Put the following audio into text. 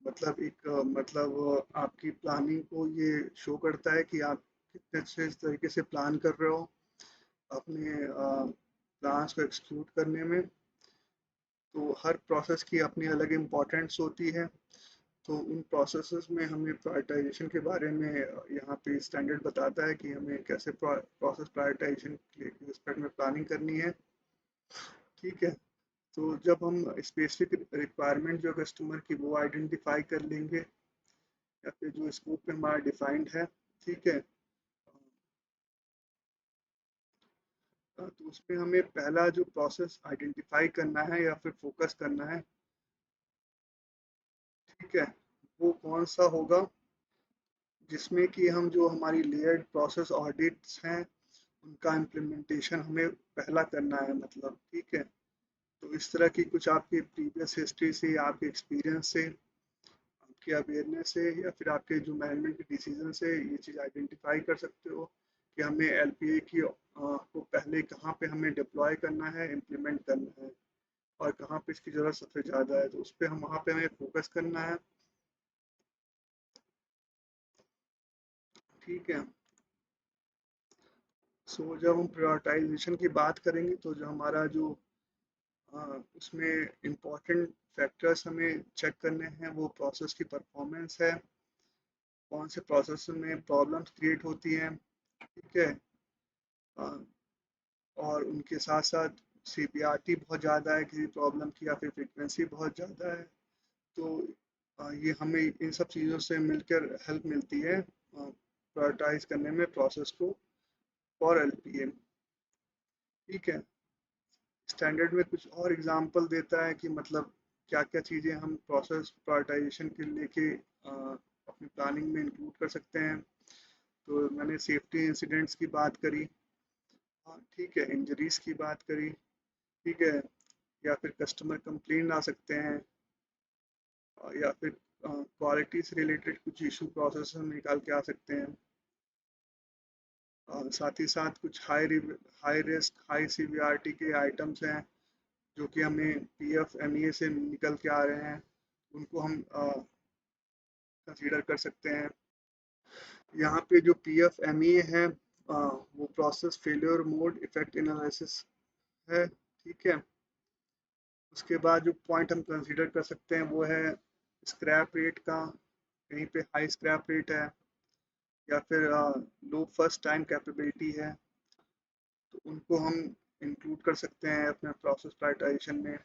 मतलब एक आपकी प्लानिंग को ये शो करता है कि आप कितने अच्छे तरीके से प्लान कर रहे हो अपने प्लान्स को एक्सक्यूट करने में। तो हर प्रोसेस की अपनी अलग इम्पोर्टेंस होती है। तो उन प्रोसेसेस में हमें प्रायोरिटाइजेशन के बारे में यहाँ पे स्टैंडर्ड बताता है कि हमें कैसे प्रोसेस प्रायोरिटाइजेशन के रिस्पेक्ट में प्लानिंग करनी है। ठीक है। तो जब हम स्पेसिफिक रिक्वायरमेंट जो कस्टमर की वो आइडेंटिफाई कर लेंगे या फिर जो स्कोप में हमारा डिफाइंड है, ठीक है, तो उसमें हमें पहला जो प्रोसेस आइडेंटिफाई करना है या फिर फोकस करना है, ठीक है, वो कौन सा होगा, जिसमें कि हम जो हमारी लेयर्ड प्रोसेस ऑडिट्स हैं उनका इम्प्लीमेंटेशन हमें पहला करना है, मतलब ठीक है। तो इस तरह की कुछ आपकी प्रीवियस हिस्ट्री से, आपके एक्सपीरियंस से, आपकी अवेयरनेस से या फिर आपके जो मैनेजमेंट के डिसीजन से ये चीज़ आइडेंटिफाई कर सकते हो कि हमें एलपीए की को पहले कहाँ पे हमें डिप्लॉय करना है, इम्प्लीमेंट करना है, और कहाँ पे इसकी ज़रूरत सबसे ज़्यादा है, तो उस पर हम वहाँ पे हमें फोकस करना है। ठीक है। सो जब हम प्रायोरिटाइजेशन की बात करेंगे तो जो हमारा जो उसमें इम्पोर्टेंट फैक्टर्स हमें चेक करने हैं वो प्रोसेस की परफॉर्मेंस है, कौन से प्रोसेस में प्रॉब्लम्स क्रिएट होती हैं, ठीक है, अ, और उनके साथ साथ सीवीआरटी बहुत ज़्यादा है किसी प्रॉब्लम की या फिर फ्रीक्वेंसी बहुत ज़्यादा है। तो ये हमें इन सब चीज़ों से मिलकर हेल्प मिलती है प्रायोरिटाइज करने में प्रोसेस को फॉर एलपीए। ठीक है। स्टैंडर्ड में कुछ और एग्जांपल देता है कि मतलब क्या क्या चीज़ें हम प्रोसेस प्रायोरिटाइजेशन के लेके अपनी प्लानिंग में इंक्लूड कर सकते हैं। तो मैंने सेफ्टी इंसिडेंट्स की बात करी, हाँ ठीक है, इंजरीज की बात करी, ठीक है, या फिर कस्टमर कंप्लेन आ सकते हैं, या फिर क्वालिटी से रिलेटेड कुछ इशू प्रोसेस हम निकाल के आ सकते हैं। साथ ही साथ कुछ हाई रिस्क हाई सीवीआरटी के आइटम्स हैं जो कि हमें पीएफ एमईए से निकल के आ रहे हैं, उनको हम कंसीडर कर सकते हैं। यहाँ पे जो पीएफ एमईए है वो process failure mode effect analysis है, ठीक है। उसके बाद जो पॉइंट हम कंसीडर कर सकते हैं वो है स्क्रैप रेट का, कहीं पे हाई स्क्रैप रेट है या फिर लो फर्स्ट टाइम कैपेबिलिटी है, तो उनको हम इंक्लूड कर सकते हैं अपने प्रोसेस प्रायोरिटाइजेशन में।